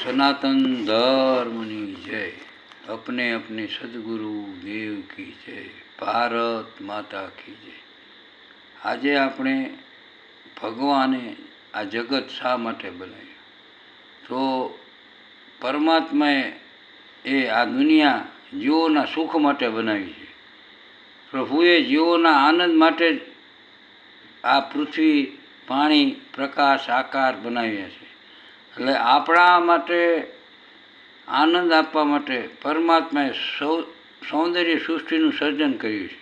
सनातन धर्मनी जय। अपने अपने सदगुरु देव की जय। भारत माता की जय। આજે આપણે ભગવાને આ જગત શા માટે બનાવ્યું? તો પરમાત્માએ આ દુનિયા જીવોના સુખ માટે બનાવી છે. પ્રભુએ જીવોના આનંદ માટે જ આ પૃથ્વી, પાણી, પ્રકાશ, આકાર બનાવ્યા છે. એટલે આપણા માટે આનંદ આપવા માટે પરમાત્માએ સૌંદર્ય સૃષ્ટિનું સર્જન કર્યું છે.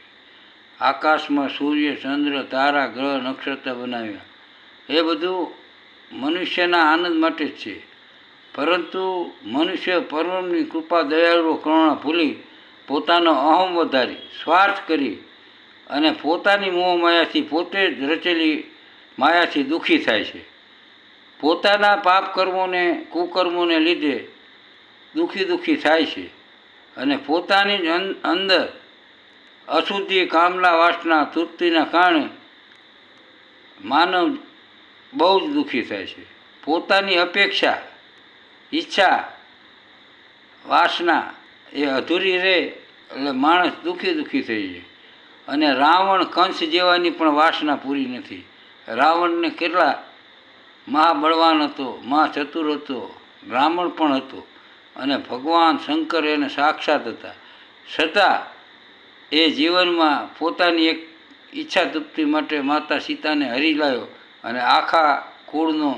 આકાશમાં સૂર્ય, ચંદ્ર, તારા, ગ્રહ, નક્ષત્ર બનાવ્યા. એ બધું મનુષ્યના આનંદ માટે જ છે. પરંતુ મનુષ્ય પરમની કૃપા, દયાળુ, કરુણા ભૂલી પોતાનો અહમ વધારી, સ્વાર્થ કરી અને પોતાની મોહ માયાથી, પોતે જ રચેલી માયાથી દુઃખી થાય છે. પોતાના પાપ કર્મોને, કુકર્મોને લીધે દુઃખી થાય છે અને પોતાની જ અંદર અશુદ્ધિ, કામના, વાસના, તૃપ્તિના કારણે માનવ બહુ જ દુઃખી થાય છે. પોતાની અપેક્ષા, ઈચ્છા, વાસના એ અધૂરી રહે એટલે માણસ દુઃખી થઈ જાય. અને રાવણ, કંસ જેવાની પણ વાસના પૂરી નથી. રાવણને કેટલા મહાબળવાન હતો, મહાચતુર હતો, બ્રાહ્મણ પણ હતો અને ભગવાન શંકર એને સાક્ષાત હતા. છતાં એ જીવનમાં પોતાની એક ઈચ્છા તૃપ્તિ માટે માતા સીતાને હરી લાવ્યો અને આખા કુળનો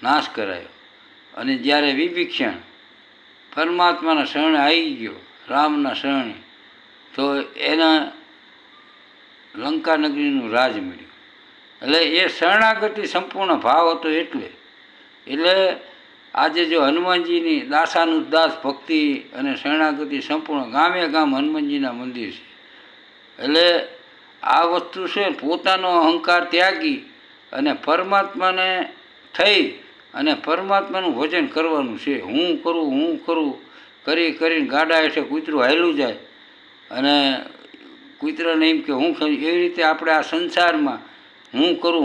નાશ કરાયો. અને જ્યારે વિભીક્ષણ પરમાત્માના શરણે આવી ગયો, રામના શરણે, તો એના લંકાનગરીનું રાજ મળ્યું. એટલે એ શરણાગતિ સંપૂર્ણ ભાવ હતો. એટલે આજે જો હનુમાનજીની દાસાનું દાસ ભક્તિ અને શરણાગતિ સંપૂર્ણ, ગામે ગામ હનુમાનજીના મંદિર છે. એટલે આ વસ્તુ છે, પોતાનો અહંકાર ત્યાગી અને પરમાત્માને થઈ અને પરમાત્માનું ભજન કરવાનું છે. હું કરું કરીને ગાડા હેઠે કૂતરું હાલ્યું જાય અને કૂતરાને એમ કે હું એવી રીતે આપણે આ સંસારમાં હું કરું,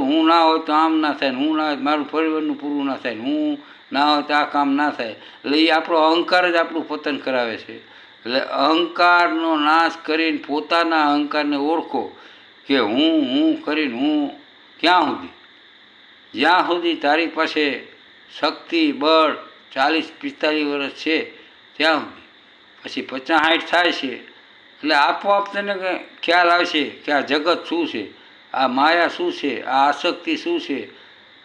હું ના હોય તો આમ ના થાય, હું ના હોય તો મારું પરિવારનું પૂરું ના થાય, હું ના હોય તો આ કામ ના થાય. એટલે એ આપણો અહંકાર જ આપણું પતન કરાવે છે. એટલે અહંકારનો નાશ કરીને પોતાના અહંકારને ઓળખો કે હું કરીને હું ક્યાં સુધી, જ્યાં સુધી તારી પાસે શક્તિ, બળ 40-45 વર્ષ છે ત્યાં સુધી. પછી 50-60 થાય છે એટલે આપોઆપ તને ખ્યાલ આવશે કે આ જગત શું છે, આ માયા શું છે, આ આસક્તિ શું છે.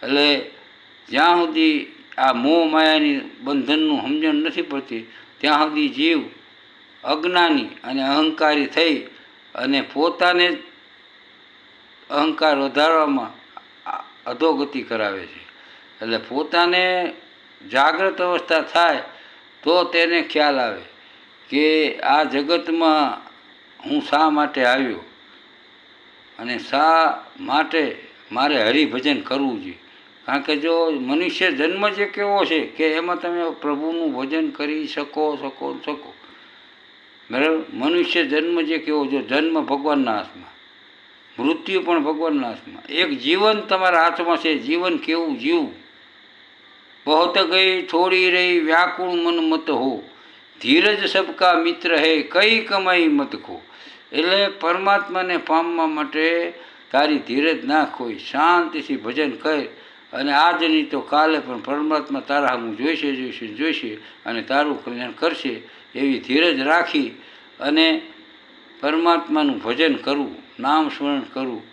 એટલે જ્યાં સુધી આ મોહ માયાની બંધનનું સમજણ નથી પડતી ત્યાં સુધી જીવ અજ્ઞાની અને અહંકારી થઈ અને પોતાને જ અહંકાર વધારવામાં અધોગતિ કરાવે છે. એટલે પોતાને જાગ્રત અવસ્થા થાય તો તેને ખ્યાલ આવે કે આ જગતમાં હું શા માટે આવ્યો અને શા માટે મારે હરિભજન કરવું જોઈએ. કારણ કે જો મનુષ્ય જન્મ જ એક એવો છે કે એમાં તમે પ્રભુનું ભજન કરી શકો. બરાબર? મનુષ્ય જન્મ જે કેવો, જો જન્મ ભગવાનના હાથમાં, મૃત્યુ પણ ભગવાનના હાથમાં. એક જીવન તમારા હાથમાં છે. જીવન કેવું જીવવું. બહોત ગઈ થોડી રહી વ્યાકુળ મન મત હો, ધીરજ સબકા મિત્ર હૈ કઈ કમાઈ મત ખો. એટલે પરમાત્માને પામવા માટે તારી ધીરજ ના ખોઈ, શાંતિથી ભજન કર અને આજ નહીં તો કાલે પણ પરમાત્મા તારા સામું જોઈશે અને તારું કલ્યાણ કરશે. એવી ધીરજ રાખી અને પરમાત્માનું ભજન કરવું, નામ સ્મરણ કરવું.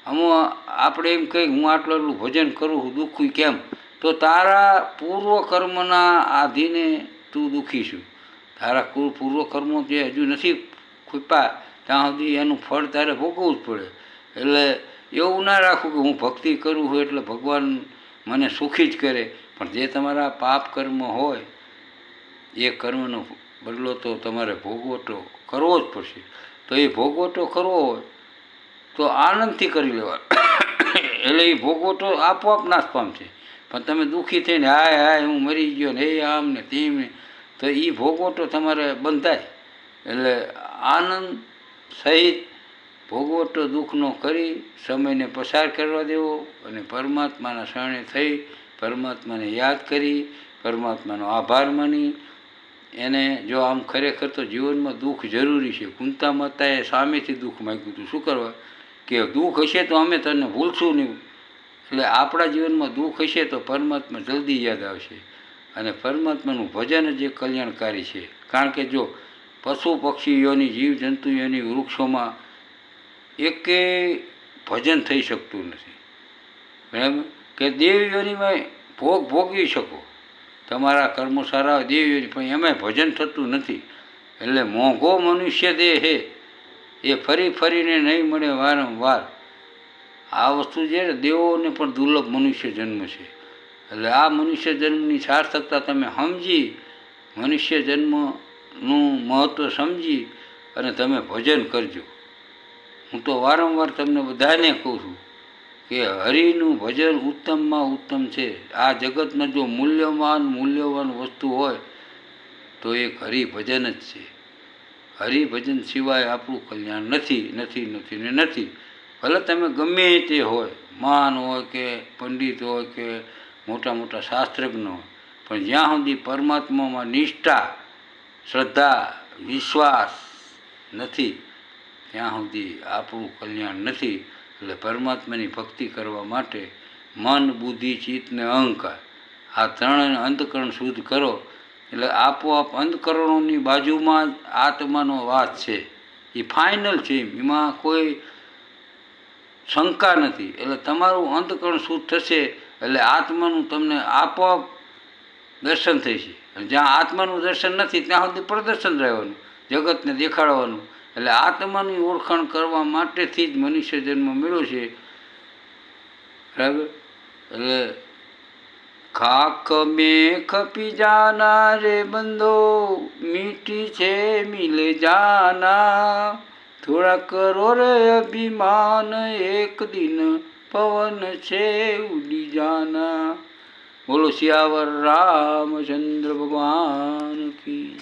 આપણે એમ કહી હું આટલું ભજન કરું છું, દુઃખી કેમ? તો તારા પૂર્વ કર્મના આધીને તું દુઃખી છું. તારા પૂર્વ કર્મો જે હજુ નથી ખૂપ્યા ત્યાં સુધી એનું ફળ તારે ભોગવવું જ પડે. એટલે એવું ના રાખવું કે હું ભક્તિ કરું છું એટલે ભગવાન મને સુખી જ કરે. પણ જે તમારા પાપ કર્મ હોય એ કર્મનો બદલો તો તમારે ભોગવટો કરવો જ પડશે. તો એ ભોગવટો કરવો હોય તો આનંદથી કરી લેવા. એટલે એ ભોગવટો આપોઆપ નાશ પામશે. પણ તમે દુઃખી થઈને હાય હું મરી ગયો ને એ આમ ને તેમ ને, તો એ ભોગવટો તમારે બંધાય. એટલે આનંદ સહિત ભોગવટો દુઃખનો કરી સમયને પસાર કરવા દેવો અને પરમાત્માના શરણે થઈ પરમાત્માને યાદ કરી પરમાત્માનો આભાર માની એને જો આમ ખરેખર તો જીવનમાં દુઃખ જરૂરી છે. કુંતા માતાએ સામેથી દુઃખ માગ્યું હતું. શું કરવા? કે દુઃખ હશે તો અમે તને ભૂલશું નહીં. એટલે આપણા જીવનમાં દુઃખ હશે તો પરમાત્મા જલ્દી યાદ આવશે. અને પરમાત્માનું ભજન જ એ કલ્યાણકારી છે. કારણ કે જો પશુ પક્ષીઓની જીવજંતુઓની વૃક્ષોમાં એકેય ભજન થઈ શકતું નથી. બરાબર? કે દેવીઓનીમાં ભોગ ભોગવી શકો, તમારા કર્મો સારા દેવીઓની, પણ એમાંય ભજન થતું નથી. એટલે મોંઘો મનુષ્ય દેહ હે, એ ફરી ફરીને નહીં મળે વારંવાર. આ વસ્તુ છે ને દેવોને પણ દુર્લભ મનુષ્ય જન્મ છે. એટલે આ મનુષ્ય જન્મની સાર્થકતા તમે સમજી, મનુષ્ય જન્મનું મહત્ત્વ સમજી અને તમે ભજન કરજો. હું તો વારંવાર તમને બધાને કહું છું કે હરિનું ભજન ઉત્તમમાં ઉત્તમ છે. આ જગતમાં જો મૂલ્યવાન વસ્તુ હોય તો એક હરિભજન જ છે. હરિભજન સિવાય આપણું કલ્યાણ નથી. ભલે તમે ગમે તે હોય, મહાન હોય કે પંડિત હોય કે મોટા મોટા શાસ્ત્રજ્ઞ હોય, પણ જ્યાં સુધી પરમાત્મામાં નિષ્ઠા, શ્રદ્ધા, વિશ્વાસ નથી ત્યાં સુધી આપણું કલ્યાણ નથી. એટલે પરમાત્માની ભક્તિ કરવા માટે મન, બુદ્ધિ, ચિત્ત ને અહંકાર, આ ત્રણ અંતઃકરણ શુદ્ધ કરો એટલે આપોઆપ અંતઃકરણોની બાજુમાં જ આત્માનો વાસ છે. એ ફાઇનલ છે, એમાં કોઈ શંકા નથી. એટલે તમારું અંતઃકરણ શુદ્ધ થશે એટલે આત્માનું તમને આપોઆપ દર્શન થશે. જ્યાં આત્માનું દર્શન નથી ત્યાં સુધી પ્રદર્શન રહેવાનું, જગતને દેખાડવાનું. એટલે આત્માની ઓળખાણ કરવા માટેથી જ મનુષ્ય જન્મ મળ્યો છે. બરાબર? એટલે ખાક મેં ખપી જાના રે બંદો, મીઠી છે મિલે જાના, થોડા કરો રે અભિમાન, એક દિન પવન છે ઉડી જાના. બોલો સિયાવર રામચંદ્ર ભગવાન કી.